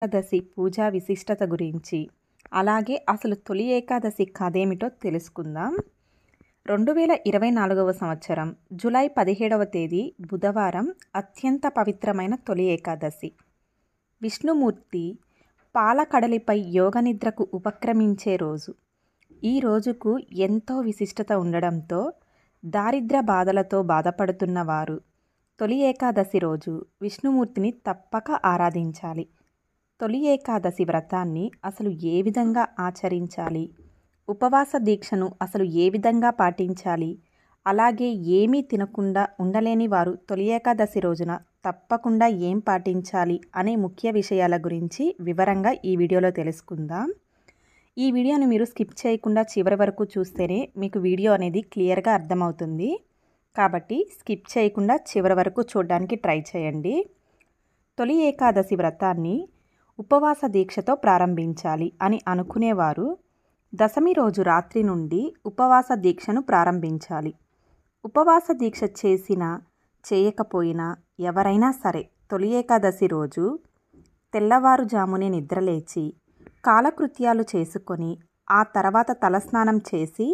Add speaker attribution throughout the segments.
Speaker 1: ఏకాదశి పూజా విశిష్టత గురించి, అలాగే అసలు తొలి ఏకాదశి కథేమిటో తెలుసుకుందాం. 2024వ సంవత్సరం జూలై 17వ తేదీ బుధవారం అత్యంత పవిత్రమైన తొలి ఏకాదశి. విష్ణుమూర్తి పాలకడలిపై యోగనిద్రకు ఉపక్రమించే రోజు. ఈ రోజుకు ఎంతో విశిష్టత ఉండడంతో దారిద్ర్య బాధలతో బాధపడుతున్న వారు తొలి ఏకాదశి రోజు విష్ణుమూర్తిని తప్పక ఆరాధించాలి. తొలి ఏకాదశి వ్రతాన్ని అసలు ఏ విధంగా ఆచరించాలి, ఉపవాస దీక్షను అసలు ఏ విధంగా పాటించాలి, అలాగే ఏమీ తినకుండా ఉండలేని వారు తొలి ఏకాదశి రోజున తప్పకుండా ఏం పాటించాలి అనే ముఖ్య విషయాల గురించి వివరంగా ఈ వీడియోలో తెలుసుకుందాం. ఈ వీడియోని మీరు స్కిప్ చేయకుండా చివరి వరకు చూస్తేనే మీకు వీడియో అనేది క్లియర్గా అర్థమవుతుంది. కాబట్టి స్కిప్ చేయకుండా చివరి వరకు చూడడానికి ట్రై చేయండి. తొలి ఏకాదశి వ్రతాన్ని ఉపవాస దీక్షతో ప్రారంభించాలి అని అనుకునేవారు దశమి రోజు రాత్రి నుండి ఉపవాస దీక్షను ప్రారంభించాలి. ఉపవాస దీక్ష చేసినా చేయకపోయినా ఎవరైనా సరే తొలి ఏకాదశి రోజు తెల్లవారుజామునే నిద్రలేచి కాలకృత్యాలు చేసుకొని ఆ తర్వాత తలస్నానం చేసి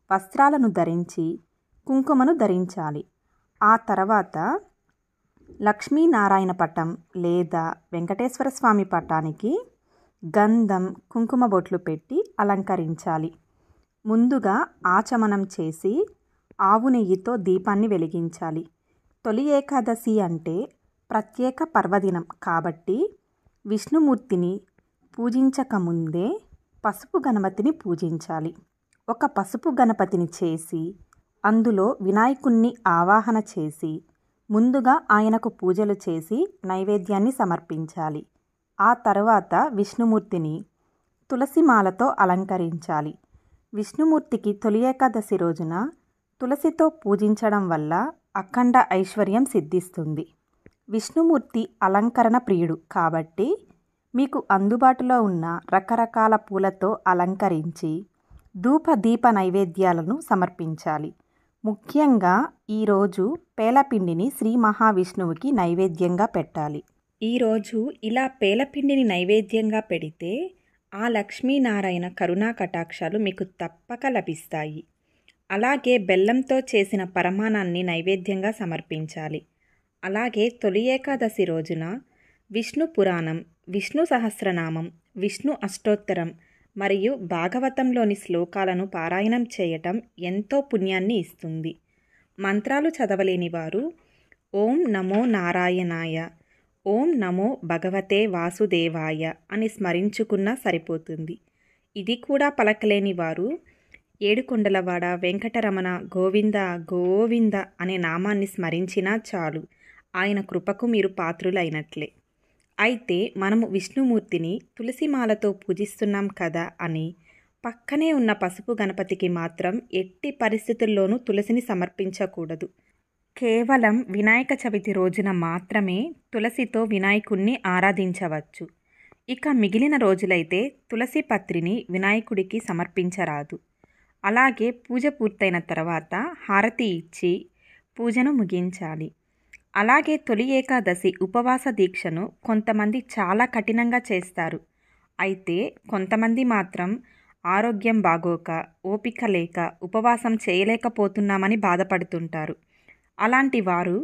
Speaker 1: వస్త్రాలను ధరించి కుంకుమను ధరించాలి. ఆ తర్వాత లక్ష్మీనారాయణ పటం లేదా వెంకటేశ్వర స్వామి పటానికి గంధం కుంకుమ బొట్లు పెట్టి అలంకరించాలి. ముందుగా ఆచమనం చేసి ఆవు నెయ్యితో దీపాన్ని వెలిగించాలి. తొలి ఏకాదశి అంటే ప్రత్యేక పర్వదినం కాబట్టి విష్ణుమూర్తిని పూజించకముందే పసుపు గణపతిని పూజించాలి. ఒక పసుపు గణపతిని చేసి అందులో వినాయకుణ్ణి ఆవాహన చేసి ముందుగా ఆయనకు పూజలు చేసి నైవేద్యాన్ని సమర్పించాలి. ఆ తర్వాత విష్ణుమూర్తిని తులసిమాలతో అలంకరించాలి. విష్ణుమూర్తికి తొలి ఏకాదశి రోజున తులసితో పూజించడం వల్ల అఖండ ఐశ్వర్యం సిద్ధిస్తుంది. విష్ణుమూర్తి అలంకరణ ప్రియుడు కాబట్టి మీకు అందుబాటులో ఉన్న రకరకాల పూలతో అలంకరించి ధూప దీప నైవేద్యాలను సమర్పించాలి. ముఖ్యంగా ఈరోజు పేలపిండిని శ్రీ మహావిష్ణువుకి నైవేద్యంగా పెట్టాలి. ఈరోజు ఇలా పేలపిండిని నైవేద్యంగా పెడితే ఆ లక్ష్మీనారాయణ కరుణా కటాక్షాలు మీకు తప్పక లభిస్తాయి. అలాగే బెల్లంతో చేసిన పరమాణాన్ని నైవేద్యంగా సమర్పించాలి. అలాగే తొలి ఏకాదశి రోజున విష్ణు పురాణం, విష్ణు సహస్రనామం, విష్ణు అష్టోత్తరం మరియు భాగవతంలోని శ్లోకాలను పారాయణం చేయటం ఎంతో పుణ్యాన్ని ఇస్తుంది. మంత్రాలు చదవలేని వారు ఓం నమో నారాయణాయ, ఓం నమో భగవతే వాసుదేవాయ అని స్మరించుకున్నా సరిపోతుంది. ఇది కూడా పలకలేని వారు ఏడుకొండలవాడ వెంకటరమణ గోవింద గోవింద అనే నామాన్ని స్మరించినా చాలు, ఆయన కృపకు మీరు పాత్రులైనట్లే. అయితే మనము విష్ణుమూర్తిని తులసిమాలతో పూజిస్తున్నాం కదా అని పక్కనే ఉన్న పసుపు గణపతికి మాత్రం ఎట్టి పరిస్థితుల్లోనూ తులసిని సమర్పించకూడదు. కేవలం వినాయక చవితి రోజున మాత్రమే తులసితో వినాయకుణ్ణి ఆరాధించవచ్చు. ఇక మిగిలిన రోజులైతే తులసి పత్రిని వినాయకుడికి సమర్పించరాదు. అలాగే పూజ పూర్తయిన తర్వాత హారతి ఇచ్చి పూజను ముగించాలి. అలాగే తొలి ఏకాదశి ఉపవాస దీక్షను కొంతమంది చాలా కఠినంగా చేస్తారు. అయితే కొంతమంది మాత్రం ఆరోగ్యం బాగోక, ఓపిక లేక ఉపవాసం చేయలేకపోతున్నామని బాధపడుతుంటారు. అలాంటి వారు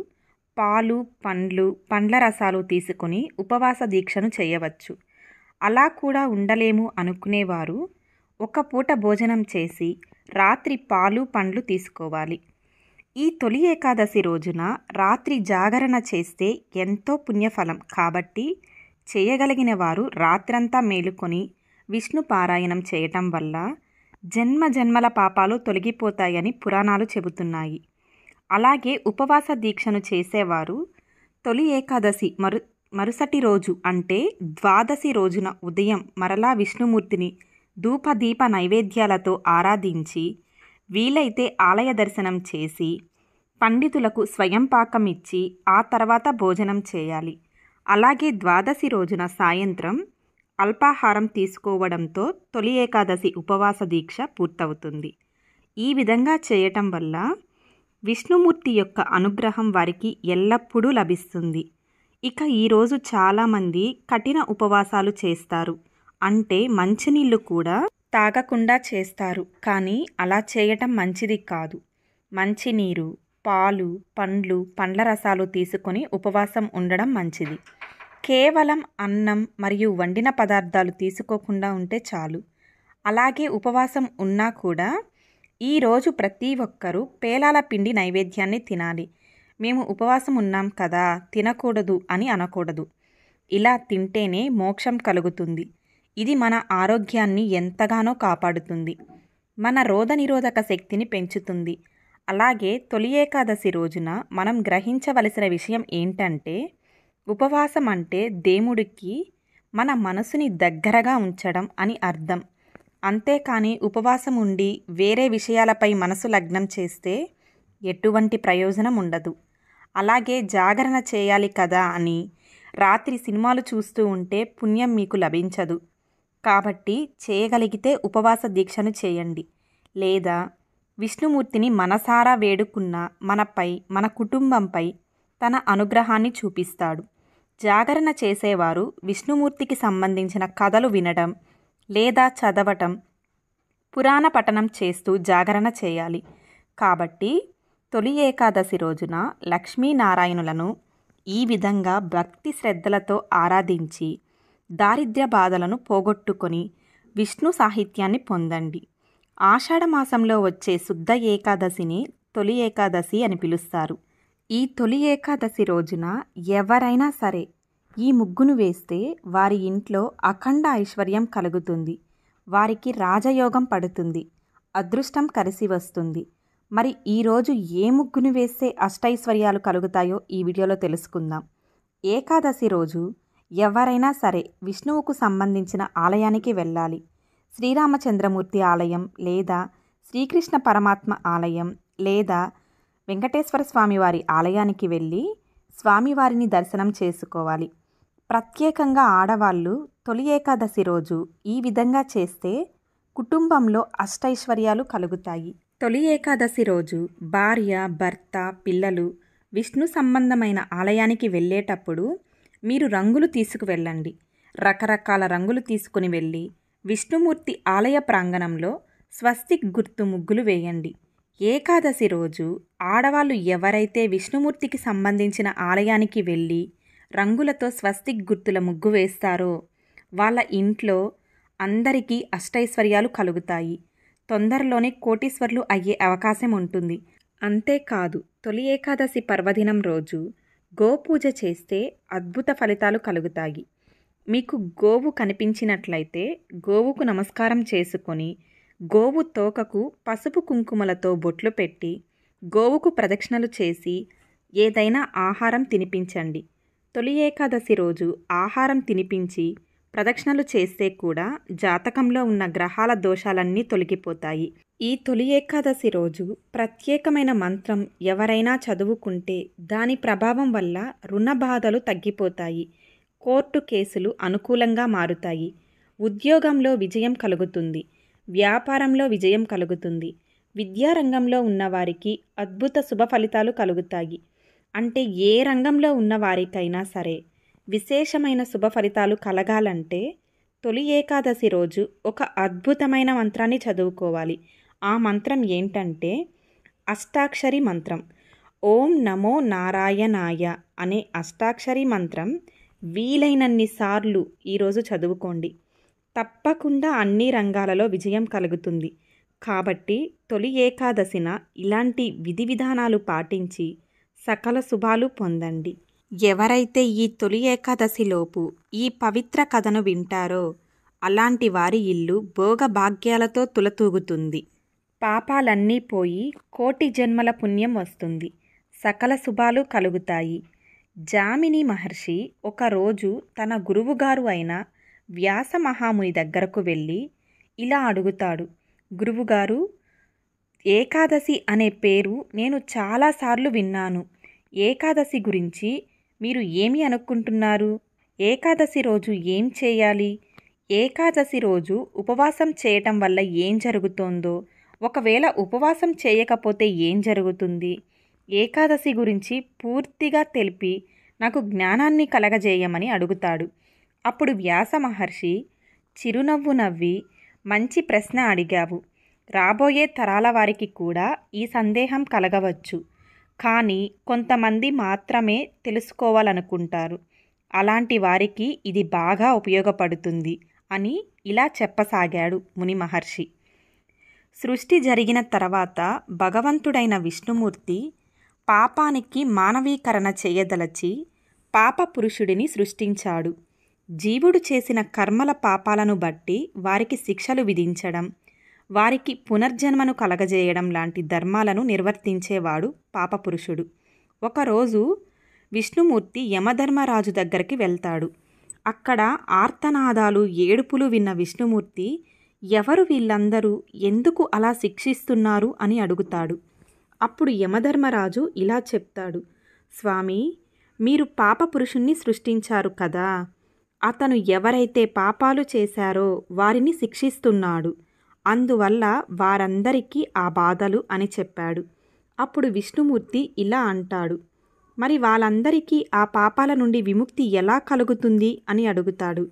Speaker 1: పాలు, పండ్ల రసాలు తీసుకొని ఉపవాస దీక్షను చేయవచ్చు. అలా కూడా ఉండలేము అనుకునేవారు ఒక పూట భోజనం చేసి రాత్రి పాలు, పండ్లు తీసుకోవాలి. ఈ తొలి ఏకాదశి రోజున రాత్రి జాగరణ చేస్తే ఎంతో పుణ్యఫలం కాబట్టి చేయగలిగిన వారు రాత్రంతా మేలుకొని విష్ణు పారాయణం చేయటం వల్ల జన్మల పాపాలు తొలగిపోతాయని పురాణాలు చెబుతున్నాయి. అలాగే ఉపవాస దీక్షను చేసేవారు తొలి ఏకాదశి మరుసటి రోజు అంటే ద్వాదశి రోజున ఉదయం మరలా విష్ణుమూర్తిని ధూపదీప నైవేద్యాలతో ఆరాధించి వీలైతే ఆలయ దర్శనం చేసి పండితులకు స్వయం పాకం ఇచ్చి ఆ తర్వాత భోజనం చేయాలి. అలాగే ద్వాదశి రోజున సాయంత్రం అల్పాహారం తీసుకోవడంతో తొలి ఏకాదశి ఉపవాస దీక్ష పూర్తవుతుంది. ఈ విధంగా చేయటం వల్ల విష్ణుమూర్తి యొక్క అనుగ్రహం వారికి ఎల్లప్పుడూ లభిస్తుంది. ఇక ఈరోజు చాలామంది కఠిన ఉపవాసాలు చేస్తారు. అంటే మంచినీళ్ళు కూడా తాగకుండా చేస్తారు. కానీ అలా చేయటం మంచిది కాదు. మంచినీరు, పాలు, పండ్లు, పండ్ల రసాలు తీసుకొని ఉపవాసం ఉండడం మంచిది. కేవలం అన్నం మరియు వండిన పదార్థాలు తీసుకోకుండా ఉంటే చాలు. అలాగే ఉపవాసం ఉన్నా కూడా ఈరోజు ప్రతి ఒక్కరూ పేలాల పిండి నైవేద్యాన్ని తినాలి. మేము ఉపవాసం ఉన్నాం కదా, తినకూడదు అని అనకూడదు. ఇలా తింటేనే మోక్షం కలుగుతుంది. ఇది మన ఆరోగ్యాన్ని ఎంతగానో కాపాడుతుంది. మన రోగనిరోధక శక్తిని పెంచుతుంది. అలాగే తొలి ఏకాదశి రోజున మనం గ్రహించవలసిన విషయం ఏంటంటే, ఉపవాసం అంటే దేవుడికి మన మనసుని దగ్గరగా ఉంచడం అని అర్థం. అంతేకాని ఉపవాసం ఉండి వేరే విషయాలపై మనసు లగ్నం చేస్తే ఎటువంటి ప్రయోజనం ఉండదు. అలాగే జాగరణ చేయాలి కదా అని రాత్రి సినిమాలు చూస్తూ ఉంటే పుణ్యం మీకు లభించదు. కాబట్టి చేయగలిగితే ఉపవాస దీక్షను చేయండి. లేదా విష్ణుమూర్తిని మనసారా వేడుకున్న మనపై, మన కుటుంబంపై తన అనుగ్రహాన్ని చూపిస్తాడు. జాగరణ చేసేవారు విష్ణుమూర్తికి సంబంధించిన కథలు వినడం లేదా చదవటం, పురాణ పఠనం చేస్తూ జాగరణ చేయాలి. కాబట్టి తొలి ఏకాదశి రోజున లక్ష్మీనారాయణులను ఈ విధంగా భక్తి శ్రద్ధలతో ఆరాధించి దారిద్ర్య బాధలను పోగొట్టుకొని విష్ణు సాహిత్యాన్ని పొందండి. ఆషాఢమాసంలో వచ్చే శుద్ధ ఏకాదశిని తొలి ఏకాదశి అని పిలుస్తారు. ఈ తొలి ఏకాదశి రోజున ఎవరైనా సరే ఈ ముగ్గును వేస్తే వారి ఇంట్లో అఖండ ఐశ్వర్యం కలుగుతుంది. వారికి రాజయోగం పడుతుంది. అదృష్టం కలిసి వస్తుంది. మరి ఈరోజు ఏ ముగ్గును వేస్తే అష్టైశ్వర్యాలు కలుగుతాయో ఈ వీడియోలో తెలుసుకుందాం. ఏకాదశి రోజు ఎవరైనా సరే విష్ణువుకు సంబంధించిన ఆలయానికి వెళ్ళాలి. శ్రీరామచంద్రమూర్తి ఆలయం లేదా శ్రీకృష్ణ పరమాత్మ ఆలయం లేదా వెంకటేశ్వర స్వామివారి ఆలయానికి వెళ్ళి స్వామివారిని దర్శనం చేసుకోవాలి. ప్రత్యేకంగా ఆడవాళ్ళు తొలి ఏకాదశి రోజు ఈ విధంగా చేస్తే కుటుంబంలో అష్టైశ్వర్యాలు కలుగుతాయి. తొలి ఏకాదశి రోజు భార్య, భర్త, పిల్లలు విష్ణు సంబంధమైన ఆలయానికి వెళ్ళేటప్పుడు మీరు రంగులు తీసుకువెళ్ళండి. రకరకాల రంగులు తీసుకుని వెళ్ళి విష్ణుమూర్తి ఆలయ ప్రాంగణంలో స్వస్తిక్ గుర్తు ముగ్గులు వేయండి. ఏకాదశి రోజు ఆడవాళ్ళు ఎవరైతే విష్ణుమూర్తికి సంబంధించిన ఆలయానికి వెళ్ళి రంగులతో స్వస్తిక్ గుర్తుల ముగ్గు వేస్తారో వాళ్ళ ఇంట్లో అందరికీ అష్టైశ్వర్యాలు కలుగుతాయి. తొందరలోనే కోటీశ్వర్లు అయ్యే అవకాశం ఉంటుంది. అంతేకాదు తొలి ఏకాదశి పర్వదినం రోజు గోపూజ చేస్తే అద్భుత ఫలితాలు కలుగుతాయి. మీకు గోవు కనిపించినట్లయితే గోవుకు నమస్కారం చేసుకొని గోవు తోకకు పసుపు కుంకుమలతో బొట్లు పెట్టి గోవుకు ప్రదక్షిణలు చేసి ఏదైనా ఆహారం తినిపించండి. తొలి ఏకాదశి రోజు ఆహారం తినిపించి ప్రదక్షిణలు చేస్తే కూడా జాతకంలో ఉన్న గ్రహాల దోషాలన్నీ తొలగిపోతాయి. ఈ తొలి ఏకాదశి రోజు ప్రత్యేకమైన మంత్రం ఎవరైనా చదువుకుంటే దాని ప్రభావం వల్ల రుణ బాధలు తగ్గిపోతాయి. కోర్టు కేసులు అనుకూలంగా మారుతాయి. ఉద్యోగంలో విజయం కలుగుతుంది. వ్యాపారంలో విజయం కలుగుతుంది. విద్యారంగంలో ఉన్నవారికి అద్భుత శుభ ఫలితాలు కలుగుతాయి. అంటే ఏ రంగంలో ఉన్న వారికైనా సరే విశేషమైన శుభ ఫలితాలు కలగాలంటే తొలి ఏకాదశి రోజు ఒక అద్భుతమైన మంత్రాన్ని చదువుకోవాలి. ఆ మంత్రం ఏంటంటే అష్టాక్షరి మంత్రం. ఓం నమో నారాయణాయ అనే అష్టాక్షరి మంత్రం వీలైనన్ని సార్లు ఈరోజు చదువుకోండి. తప్పకుండా అన్ని రంగాలలో విజయం కలుగుతుంది. కాబట్టి తొలి ఏకాదశిన ఇలాంటి విధి విధానాలు పాటించి సకల శుభాలు పొందండి. ఎవరైతే ఈ తొలి ఏకాదశిలోపు ఈ పవిత్ర కథను వింటారో అలాంటి వారి ఇల్లు భోగభాగ్యాలతో తులతూగుతుంది. పాపాలన్నీ పోయి కోటి జన్మల పుణ్యం వస్తుంది. సకల శుభాలు కలుగుతాయి. జామిని మహర్షి ఒకరోజు తన గురువుగారు అయిన వ్యాస మహాముని దగ్గరకు వెళ్ళి ఇలా అడుగుతాడు, గురువుగారు, ఏకాదశి అనే పేరు నేను చాలాసార్లు విన్నాను. ఏకాదశి గురించి మీరు ఏమి అనుకుంటున్నారు? ఏకాదశి రోజు ఏం చేయాలి? ఏకాదశి రోజు ఉపవాసం చేయటం వల్ల ఏం జరుగుతోందో, ఒకవేళ ఉపవాసం చేయకపోతే ఏం జరుగుతుంది? ఏకాదశి గురించి పూర్తిగా తెలిపి నాకు జ్ఞానాన్ని కలగజేయమని అడుగుతాడు. అప్పుడు వ్యాస మహర్షి చిరునవ్వు నవ్వి, మంచి ప్రశ్న అడిగావు. రాబోయే తరాల వారికి కూడా ఈ సందేహం కలగవచ్చు. కానీ కొంతమంది మాత్రమే తెలుసుకోవాలనుకుంటారు. అలాంటి వారికి ఇది బాగా ఉపయోగపడుతుంది అని ఇలా చెప్పసాగాడు ముని మహర్షి. సృష్టి జరిగిన తర్వాత భగవంతుడైన విష్ణుమూర్తి పాపానికి మానవీకరణ చేయదలచి పాప పురుషుడిని సృష్టించాడు. జీవుడు చేసిన కర్మల పాపాలను బట్టి వారికి శిక్షలు విధించడం, వారికి పునర్జన్మను కలగజేయడం లాంటి ధర్మాలను నిర్వర్తించేవాడు పాపపురుషుడు. ఒకరోజు విష్ణుమూర్తి యమధర్మరాజు దగ్గరికి వెళ్తాడు. అక్కడ ఆర్తనాదాలు, ఏడుపులు విన్న విష్ణుమూర్తి, ఎవరు వీళ్ళందరూ, ఎందుకు అలా శిక్షిస్తున్నారు అని అడుగుతాడు. అప్పుడు యమధర్మరాజు ఇలా చెప్తాడు, స్వామి, మీరు పాపపురుషుణ్ణి సృష్టించారు కదా, అతను ఎవరైతే పాపాలు చేశారో వారిని శిక్షిస్తున్నాడు, అందువల్ల వారందరికీ ఆ బాధలు అని చెప్పాడు. అప్పుడు విష్ణుమూర్తి ఇలా అంటాడు, మరి వాళ్ళందరికీ ఆ పాపాల నుండి విముక్తి ఎలా కలుగుతుంది అని అడుగుతాడు.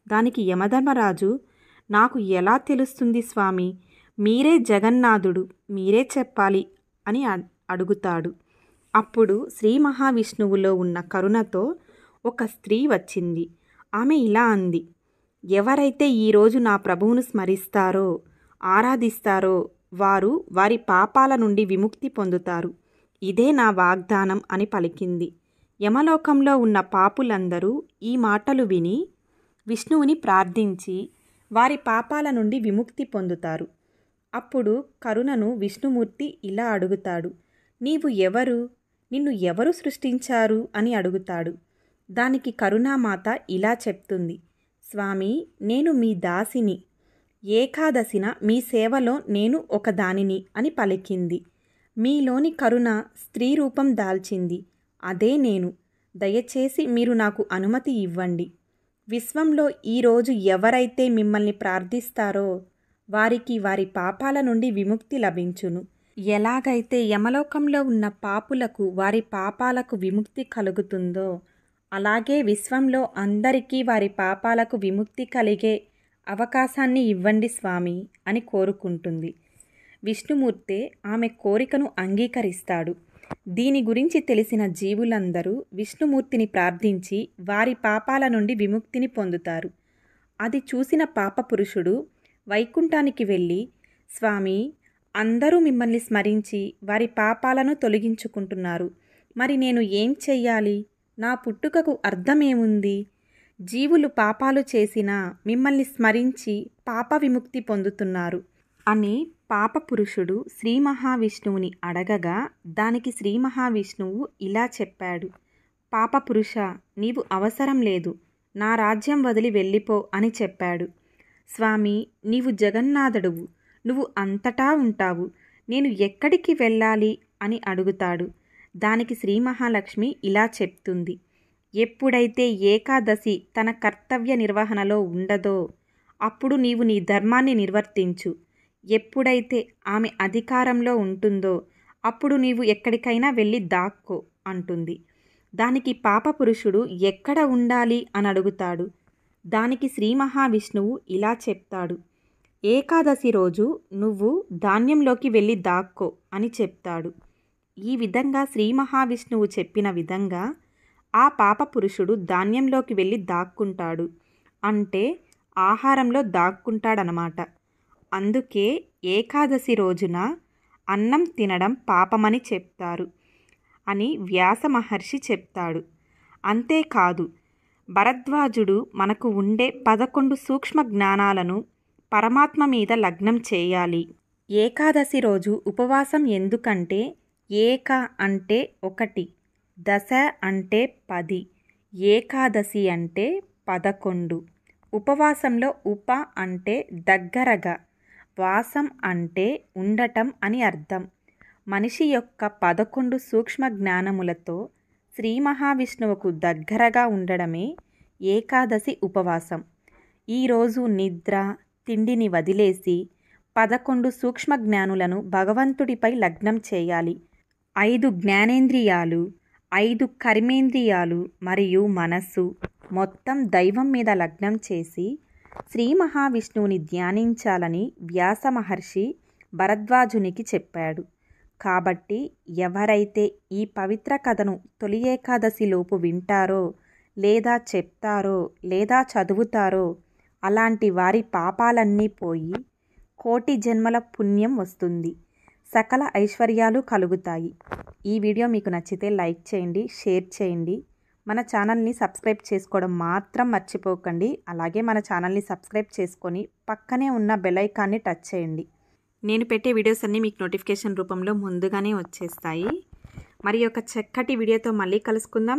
Speaker 1: దానికి యమధర్మరాజు, నాకు ఎలా తెలుస్తుంది స్వామి, మీరే జగన్నాథుడు, మీరే చెప్పాలి అని అడుగుతాడు. అప్పుడు శ్రీ మహావిష్ణువులో ఉన్న కరుణతో ఒక స్త్రీ వచ్చింది. ఆమె ఇలా అంది, ఎవరైతే ఈరోజు నా ప్రభువును స్మరిస్తారో, ఆరాధిస్తారో వారు వారి పాపాల నుండి విముక్తి పొందుతారు. ఇదే నా వాగ్దానం అని పలికింది. యమలోకంలో ఉన్న పాపులందరూ ఈ మాటలు విని విష్ణువుని ప్రార్థించి వారి పాపాల నుండి విముక్తి పొందుతారు. అప్పుడు కరుణను విష్ణుమూర్తి ఇలా అడుగుతాడు, నీవు ఎవరు, నిన్ను ఎవరు సృష్టించారు అని అడుగుతాడు. దానికి కరుణామాత ఇలా చెప్తుంది, స్వామి, నేను మీ దాసిని, ఏకాదశిన మీ సేవలో నేను ఒక దానిని అని పలికింది. మీలోని కరుణ స్త్రీ రూపం దాల్చింది, అదే నేను. దయచేసి మీరు నాకు అనుమతి ఇవ్వండి. విశ్వంలో ఈరోజు ఎవరైతే మిమ్మల్ని ప్రార్థిస్తారో వారికి వారి పాపాల నుండి విముక్తి లభించును. ఎలాగైతే యమలోకంలో ఉన్న పాపులకు వారి పాపాలకు విముక్తి కలుగుతుందో, అలాగే విశ్వంలో అందరికీ వారి పాపాలకు విముక్తి కలిగే అవకాశాన్ని ఇవ్వండి స్వామి అని కోరుకుంటుంది. విష్ణుమూర్తే ఆమె కోరికను అంగీకరిస్తాడు. దీని గురించి తెలిసిన జీవులందరూ విష్ణుమూర్తిని ప్రార్థించి వారి పాపాల నుండి విముక్తిని పొందుతారు. అది చూసిన పాపపురుషుడు వైకుంఠానికి వెళ్ళి, స్వామి, అందరూ మిమ్మల్ని స్మరించి వారి పాపాలను తొలగించుకుంటున్నారు, మరి నేను ఏం చెయ్యాలి, నా పుట్టుకకు అర్థమేముంది, జీవులు పాపాలు చేసినా మిమ్మల్ని స్మరించి పాప విముక్తి పొందుతున్నారు అని పాపపురుషుడు శ్రీ మహావిష్ణువుని అడగగా, దానికి శ్రీ మహావిష్ణువు ఇలా చెప్పాడు, పాపపురుష, నీవు అవసరం లేదు, నా రాజ్యం వదిలి వెళ్ళిపో అని చెప్పాడు. స్వామి, నీవు జగన్నాథుడువు, నువ్వు అంతటా ఉంటావు, నేను ఎక్కడికి వెళ్ళాలి అని అడుగుతాడు. దానికి శ్రీ మహాలక్ష్మి ఇలా చెప్తుంది, ఎప్పుడైతే ఏకాదశి తన కర్తవ్య నిర్వహణలో ఉండదో అప్పుడు నీవు నీ ధర్మాన్ని నిర్వర్తించు. ఎప్పుడైతే ఆమె అధికారంలో ఉంటుందో అప్పుడు నీవు ఎక్కడికైనా వెళ్ళి దాక్కో అంటుంది. దానికి పాపపురుషుడు ఎక్కడ ఉండాలి అని అడుగుతాడు. దానికి శ్రీ మహావిష్ణువు ఇలా చెప్తాడు, ఏకాదశి రోజు నువ్వు ధాన్యంలోకి వెళ్ళి దాక్కో అని చెప్తాడు. ఈ విధంగా శ్రీ మహావిష్ణువు చెప్పిన విధంగా ఆ పాపపురుషుడు ధాన్యంలోకి వెళ్ళి దాక్కుంటాడు, అంటే ఆహారంలో దాక్కుంటాడనమాట. అందుకే ఏకాదశి రోజున అన్నం తినడం పాపమని చెప్తారు అని వ్యాస మహర్షి చెప్తాడు. అంతేకాదు, భరద్వాజుడు మనకు ఉండే 11 సూక్ష్మ జ్ఞానాలను పరమాత్మ మీద లగ్నం చేయాలి. ఏకాదశి రోజు ఉపవాసం ఎందుకంటే, ఏక అంటే 1, దశ అంటే 10, ఏకాదశి అంటే 11. ఉపవాసంలో ఉప అంటే దగ్గరగా, వాసం అంటే ఉండటం అని అర్థం. మనిషి యొక్క 11 సూక్ష్మ జ్ఞానములతో శ్రీ మహావిష్ణువుకు దగ్గరగా ఉండడమే ఏకాదశి ఉపవాసం. ఈరోజు నిద్ర, తిండిని వదిలేసి 11 సూక్ష్మ జ్ఞానులను భగవంతుడిపై లగ్నం చేయాలి. 5 జ్ఞానేంద్రియాలు, 5 కర్మేంద్రియాలు మరియు మనస్సు మొత్తం దైవం మీద లగ్నం చేసి శ్రీ మహావిష్ణువుని ధ్యానించాలని వ్యాస మహర్షి భరద్వాజునికి చెప్పాడు. కాబట్టి ఎవరైతే ఈ పవిత్ర కథను తొలి ఏకాదశిలోపు వింటారో లేదా చెప్తారో లేదా చదువుతారో అలాంటి వారి పాపాలన్నీ పోయి కోటి జన్మల పుణ్యం వస్తుంది, సకల ఐశ్వర్యాలు కలుగుతాయి. ఈ వీడియో మీకు నచ్చితే లైక్ చేయండి, షేర్ చేయండి. మన ఛానల్ని సబ్స్క్రైబ్ చేసుకోవడం మాత్రం మర్చిపోకండి. అలాగే మన ఛానల్ని సబ్స్క్రైబ్ చేసుకొని పక్కనే ఉన్న బెల్ ఐకాన్ని టచ్ చేయండి. నేను పెట్టే వీడియోస్ అన్నీ మీకు నోటిఫికేషన్ రూపంలో ముందుగానే వచ్చేస్తాయి. మరి ఒక చక్కటి వీడియోతో మళ్ళీ కలుసుకుందాం.